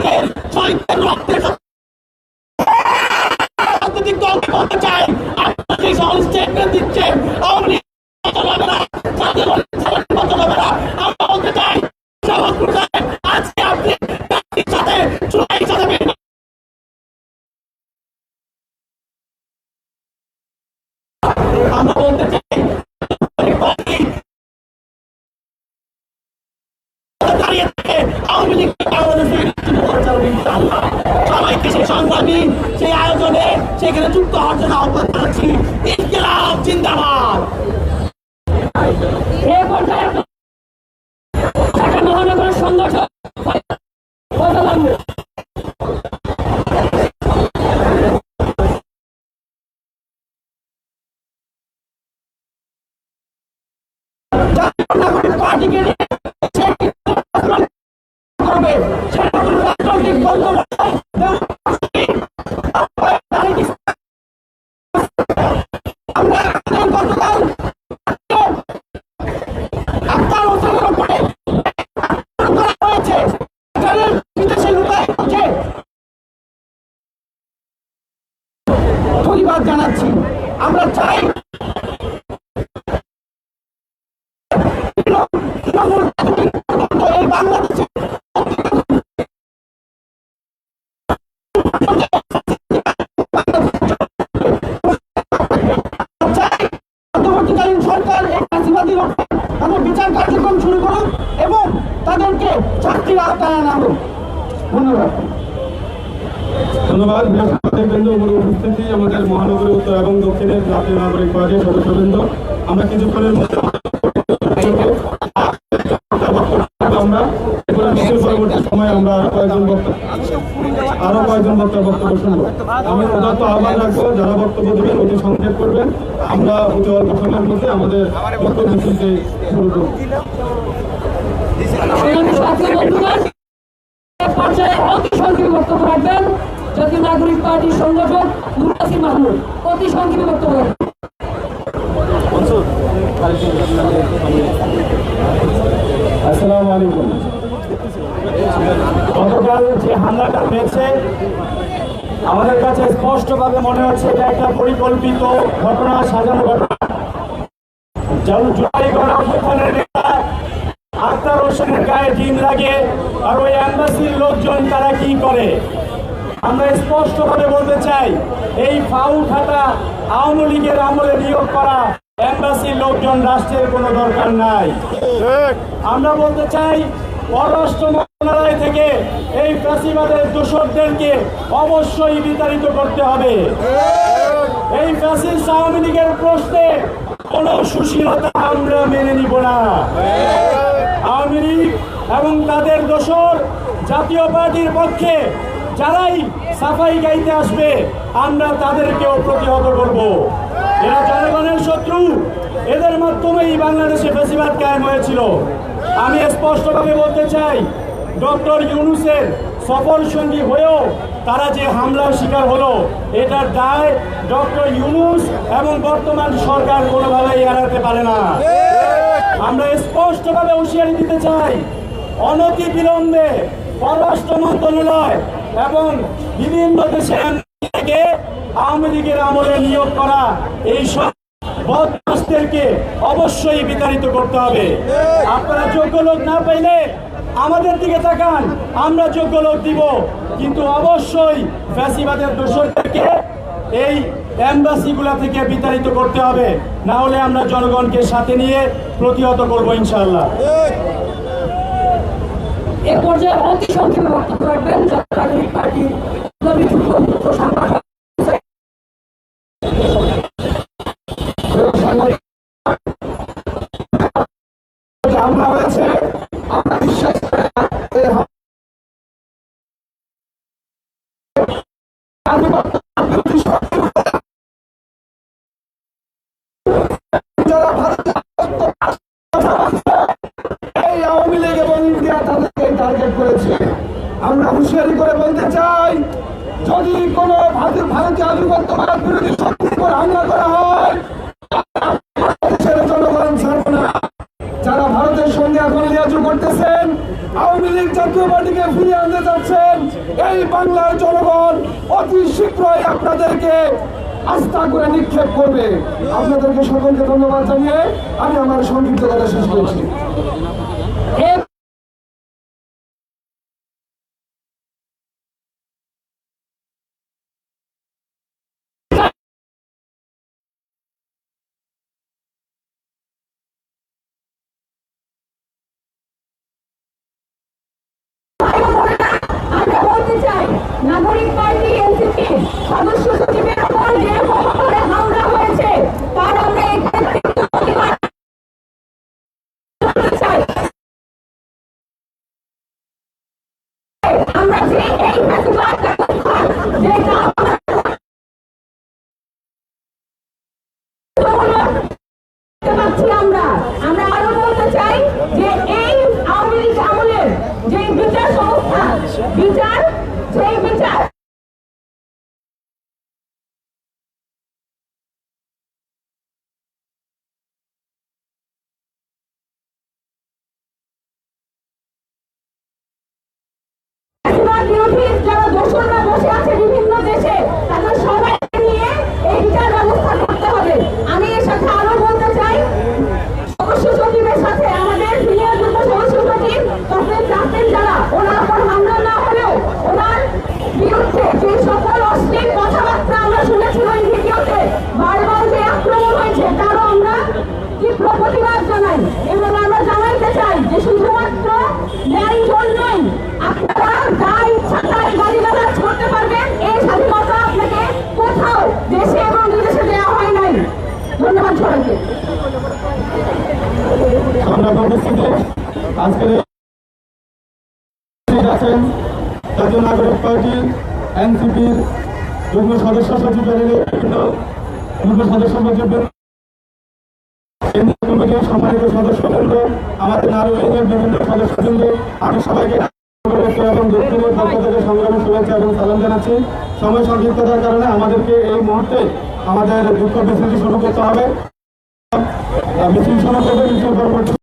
শহীদের শহীদদের রক্তের রাজনৈতিক দলকে বলতে চাই, আপনারা যে সকল স্টেটমেন্ট দিচ্ছেন আওয়ামী লীগ হবে না, জাতীয় নির্বাচন হবে না, আমরা বলতে চাই আজকে আপনি সাথে চুনাইয়ের সাথে আমরা বলতে চাই দাঁড়িয়ে থেকে আওয়ামী লীগ বাংলাদেশের সবাইকে সেই সংগ্রামী সেই আয়োজনে সেখানে যুক্ত হওয়ার জন্য আহ্বান জানাচ্ছি। ইনকিলাব জিন্দাবাদ। মহানগরের সংগঠন পার্টিকে ধন্যবাদ জানাচ্ছি। আমরা চাই বাংলাদেশে অন্তর্বর্তীকালীন সরকার বিচার কার্যক্রম শুরু করুক এবং তাদেরকে চাকরির আওতায় আনা হোক। ধন্যবাদ। ধন্যবাদ বৃন্দ উপস্থিতি আমাদের মহানগরী উত্তর এবং দক্ষিণের জাতীয় নাগরিক পার্টির সদস্যবৃন্দ। আমরা কিছুক্ষণের মধ্যে আমরা পরবর্তী সময় আমরা আরো কয়েকজন বক্তার বক্তব্য শুনবো। আমি উদাত্ত আহ্বান রাখবো যারা বক্তব্য দেবেন অতি সংক্ষেপ করবেন। আমরা অতি অল্প সময়ের মধ্যে আমাদের বক্তব্য শুনতে শুরু করব। বক্তব্য রাখবেন জাতীয় নাগরিক পার্টির সংগঠক মুনাসির মাহমুদ। অতি সংক্ষেপে বক্তব্য রাখবেন। আসসালামু আলাইকুম। গতকাল যে হামলাটা হয়েছে আমাদের কাছে স্পষ্টভাবে মনে হচ্ছে এটা একটা পরিকল্পিত ঘটনা, সাজানো ঘটনা। জুলাই গণঅভ্যুত্থানের নেতা আখতার হোসেনের গায়ে ডিম লাগে আর ওই এম্বাসির লোকজন তারা কি করে। আমরা স্পষ্টভাবে বলতে চাই এই ফাউ খাতা আওয়ামী লীগের আমলে নিয়োগ করা এম্বাসির লোকজন রাষ্ট্রের কোনো দরকার নাই। আমরা বলতে চাই পররাষ্ট্র মন্ত্রণালয় থেকে এই ফ্যাসিবাদের দোষরদেরকে অবশ্যই বিতাড়িত করতে হবে। এই ফ্যাসিস্ট আওয়ামী লীগের প্রশ্নে কোন সুশীলতা আমরা মেনে নিব না। আওয়ামী লীগ এবং তাদের দোসর জাতীয় পার্টির পক্ষে যারাই সাফাই গাইতে আসবে আমরা তাদেরকেও প্রতিহত করব। এরা জনগণের শত্রু, এদের মাধ্যমেই বাংলাদেশে ফ্যাসিবাদ কায়েম হয়েছিল। আমি স্পষ্টভাবে বলতে চাই ডক্টর ইউনূসের সফল সঙ্গী হয়েও তারা যে হামলার শিকার হলো এটার দায় ডক্টর ইউনূস এবং বর্তমান সরকার কোনোভাবেই এড়াতে পারে না। আমরা স্পষ্টভাবে হুঁশিয়ারি দিতে চাই অনতি বিলম্বে পররাষ্ট্র মন্ত্রণালয় এবং বিভিন্ন দেশের থেকে আওয়ামী লীগের আমলে নিয়োগ করা এই সব বদমাশদেরকে অবশ্যই বিতাড়িত করতে হবে। আপনারা যোগ্য লোক না পাইলে আমাদের দিকে তাকান, আমরা যোগ্য লোক দিব, কিন্তু অবশ্যই ফ্যাসিবাদের দোষরদেরকে এই এম্বাসিগুলা থেকে বিতাড়িত করতে হবে, না হলে আমরা জনগণকে সাথে নিয়ে প্রতিহত করব ইনশাআল্লাহ। এ পর্যায়ে অতি সংক্ষেপে বক্তব্য রাখবেন জাতীয় নাগরিক পার্টির হামলা হয়েছে আমরা বিশ্বাস যারা এই আওয়ামী লীগ এবং ইন্ডিয়া তাদেরকে টার্গেট করেছে। আমরা হুঁশিয়ারি করে বলতে চাই যদি কোনো ভারতীয় আধিপত্যবাদ বিরোধী শক্তির উপর হামলা করা হয় জনগণ ছাড়ব না। যারা ভারতের সঙ্গে এখন লিয়াজু করতেছেন আওয়ামী লীগ জাতীয় পার্টিকে ফিরিয়ে আনতে চাচ্ছেন, এই বাংলার জনগণ অতি শীঘ্রই আপনাদেরকে আস্থা করে নিক্ষেপ করবে। আপনাদেরকে সকলকে ধন্যবাদ জানিয়ে আমি আমার সংক্ষিপ্ত কথা শেষ করছি। আমরা বলতে চাই, নাগরিক পার্টি এনসিপি সদস্য সচিবের উপর যে করে হামলা হয়েছে তার আমরা এখানে প্রতিবাদ করতে চাই। আমরা যে এই প্রতিবাদ যেটা আমরা আরো বলতে চাই যে এই আওয়ামী লীগ আমলের যে বিচার সংস্থা বিচার বিরোধী যারা দোষররা বসে আছে বিভিন্ন দেশে তাদের সবাইকে নিয়ে এই বিচার ব্যবস্থা করতে হবে। আমি এর সাথে আরো বলতে চাই, সদস্য সচিবের সাথে আমাদের সিনিয়র যুগ্ম সদস্য সচিব তসলিম জাহরিন যারা ওনার উপর হামলা না হলেও ওনার বিরুদ্ধে যে সকল অশ্লীল কথাবার্তা আমরা শুনেছি ওই ভিডিওতে বারবার যে আক্রমণ হয়েছে তারও আমরা তীব্র প্রতিবাদ জানাই এবং আমরা জানাইতে চাই যে শুধুমাত্র ন্যায় জন্যই আপনারা যা ইচ্ছা তাই গালিগালাজ করতে পারবেন, এই স্বাধীনতা আপনাকে কোথাও দেশে এবং বিদেশে দেওয়া হয় নাই। ধন্যবাদ সবাইকে। আজকের আছেন জাতীয় নাগরিক পার্টি এনসিপির যুগ্ম সদস্য সচিবের যুগ্ম সদস্য সচিবের কমিটির সম্মানিত সদস্যবৃন্দ, আমাদের নারী লীগের বিভিন্ন সদস্যবৃন্দ, আমি সবাইকে এবং দুঃখের পক্ষ থেকে সংগ্রামী শুভেচ্ছা এবং সালাম জানাচ্ছি। সময় সংক্ষিপ্ততার কারণে আমাদেরকে এই মুহূর্তে আমাদের দুঃখ মিছিলটি শুরু করতে হবে। মিছিল শুরু করবে, মিছিল পরবর্তী